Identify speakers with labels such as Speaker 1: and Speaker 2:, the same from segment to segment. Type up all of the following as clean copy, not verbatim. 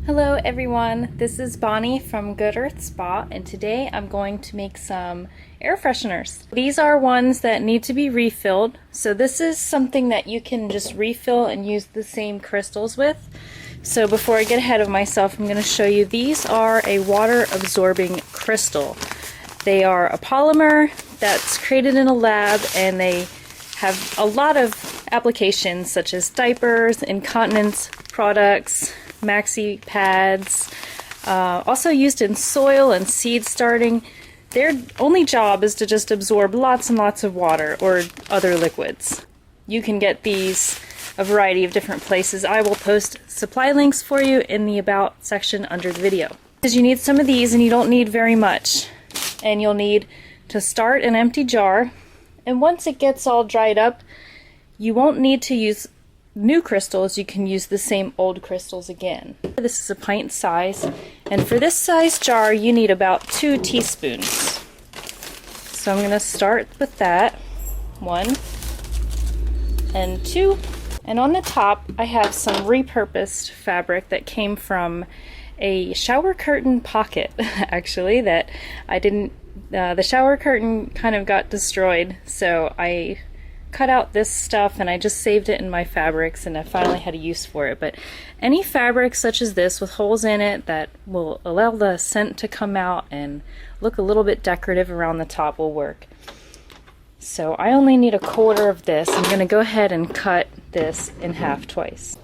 Speaker 1: Hello everyone, this is Bonnie from Good Earth Spa, and today I'm going to make some air fresheners. These are ones that need to be refilled, so this is something that you can just refill and use the same crystals with. So before I get ahead of myself, I'm going to show you these are a water absorbing crystal. They are a polymer that's created in a lab, and they have a lot of applications such as diapers, incontinence products, maxi pads, also used in soil and seed starting. Their only job is to just absorb lots and lots of water or other liquids. You can get these a variety of different places. I will post supply links for you in the About section under the video. Because you need some of these, and you don't need very much. And you'll need to start an empty jar, and once it gets all dried up, you won't need to use new crystals. You can use the same old crystals again. This is a pint size, and for this size jar you need about 2 teaspoons. So I'm going to start with that. 1 and 2. And on the top I have some repurposed fabric that came from a shower curtain pocket actually, that I didn't, the shower curtain kind of got destroyed, so I cut out this stuff and I just saved it in my fabrics, and I finally had a use for it. But any fabric such as this with holes in it that will allow the scent to come out and look a little bit decorative around the top will work. So I only need 1/4 of this. I'm going to go ahead and cut this in half twice.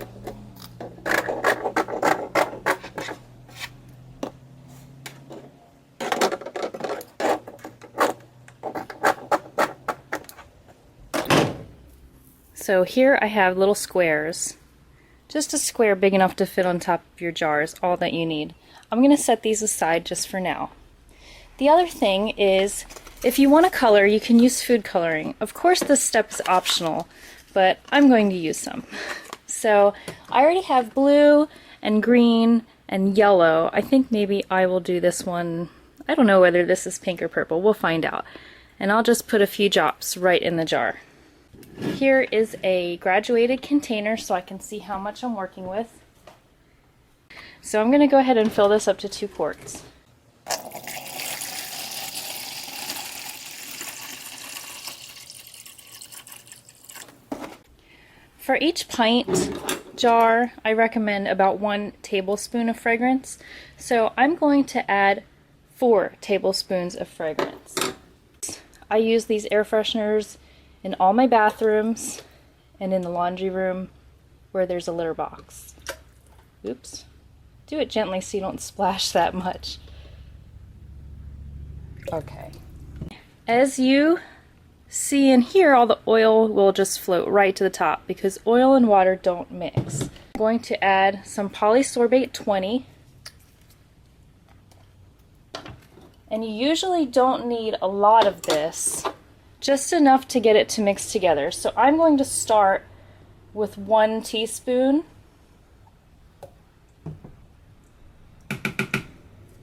Speaker 1: So here I have little squares. Just a square big enough to fit on top of your jar is all that you need. I'm going to set these aside just for now. The other thing is, if you want to color, you can use food coloring. Of course this step is optional, but I'm going to use some. So I already have blue and green and yellow. I think maybe I will do this one. I don't know whether this is pink or purple. We'll find out. And I'll just put a few drops right in the jar. Here is a graduated container so I can see how much I'm working with. So I'm going to go ahead and fill this up to 2 quarts. For each pint jar, I recommend about 1 tablespoon of fragrance. So I'm going to add 4 tablespoons of fragrance. I use these air fresheners in all my bathrooms and in the laundry room where there's a litter box. Oops. Do it gently so you don't splash that much. Okay. As you see and hear, all the oil will just float right to the top because oil and water don't mix. I'm going to add some Polysorbate 20. And you usually don't need a lot of this, just enough to get it to mix together. So I'm going to start with 1 teaspoon.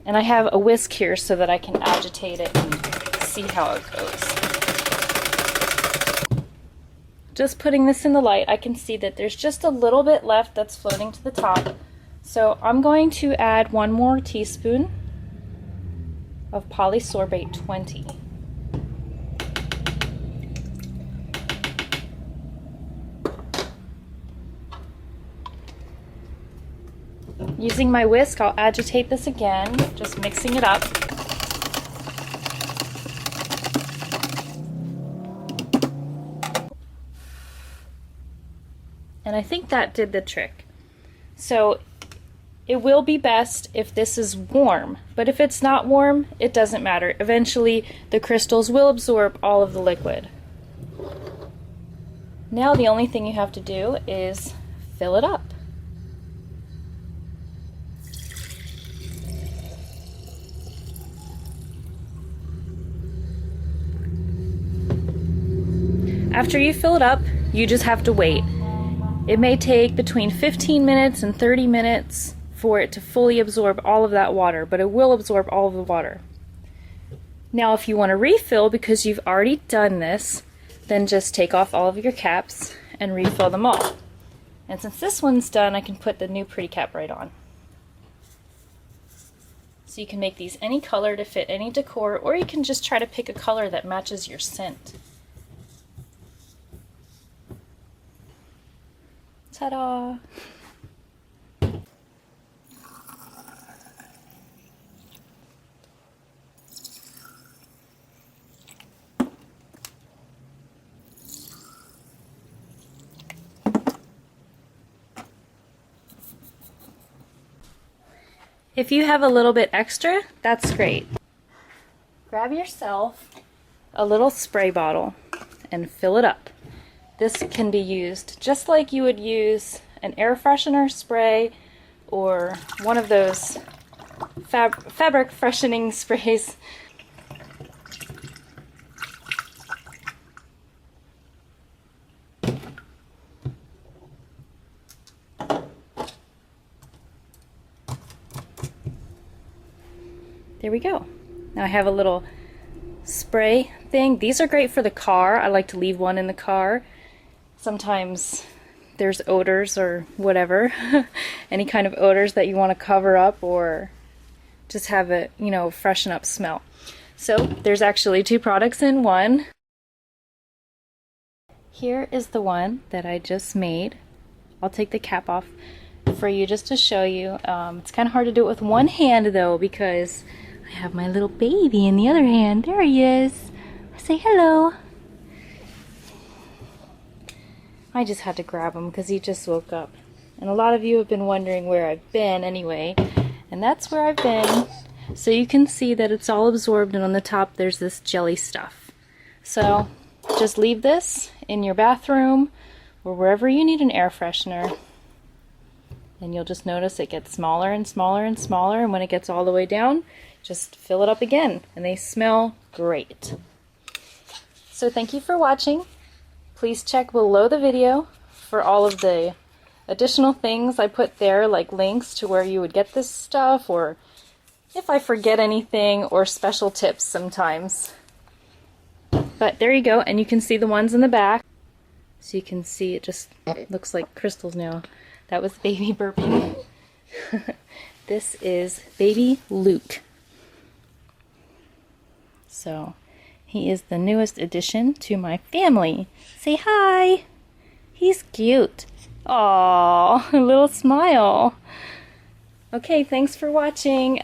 Speaker 1: And I have a whisk here so that I can agitate it and see how it goes. Just putting this in the light, I can see that there's just a little bit left that's floating to the top. So I'm going to add 1 more teaspoon of Polysorbate 20. Using my whisk, I'll agitate this again, just mixing it up. And I think that did the trick. So it will be best if this is warm, but if it's not warm, it doesn't matter. Eventually, the crystals will absorb all of the liquid. Now the only thing you have to do is fill it up. After you fill it up, you just have to wait. It may take between 15 minutes and 30 minutes for it to fully absorb all of that water, but it will absorb all of the water. Now if you want to refill, because you've already done this, then just take off all of your caps and refill them all. And since this one's done, I can put the new pretty cap right on. So you can make these any color to fit any decor, or you can just try to pick a color that matches your scent. Ta-da! If you have a little bit extra, that's great. Grab yourself a little spray bottle and fill it up. This can be used just like you would use an air freshener spray or one of those fabric freshening sprays. There we go. Now I have a little spray thing. These are great for the car. I like to leave one in the car. Sometimes there's odors or whatever, any kind of odors that you want to cover up or just have it, you know, freshen up smell. So there's actually two products in one. Here is the one that I just made. I'll take the cap off for you just to show you. It's kind of hard to do it with one hand though, because I have my little baby in the other hand. There he is. Say hello. I just had to grab him because he just woke up. And a lot of you have been wondering where I've been anyway. And that's where I've been. So you can see that it's all absorbed, and on the top there's this jelly stuff. So just leave this in your bathroom or wherever you need an air freshener. And you'll just notice it gets smaller and smaller and smaller, and when it gets all the way down, just fill it up again, and they smell great. So thank you for watching. Please check below the video for all of the additional things I put there, like links to where you would get this stuff, or if I forget anything, or special tips sometimes. But there you go, and you can see the ones in the back. So you can see it just looks like crystals now. That was baby burping. This is baby Luke. So he is the newest addition to my family. Say hi. He's cute. Aww, a little smile. Okay, thanks for watching.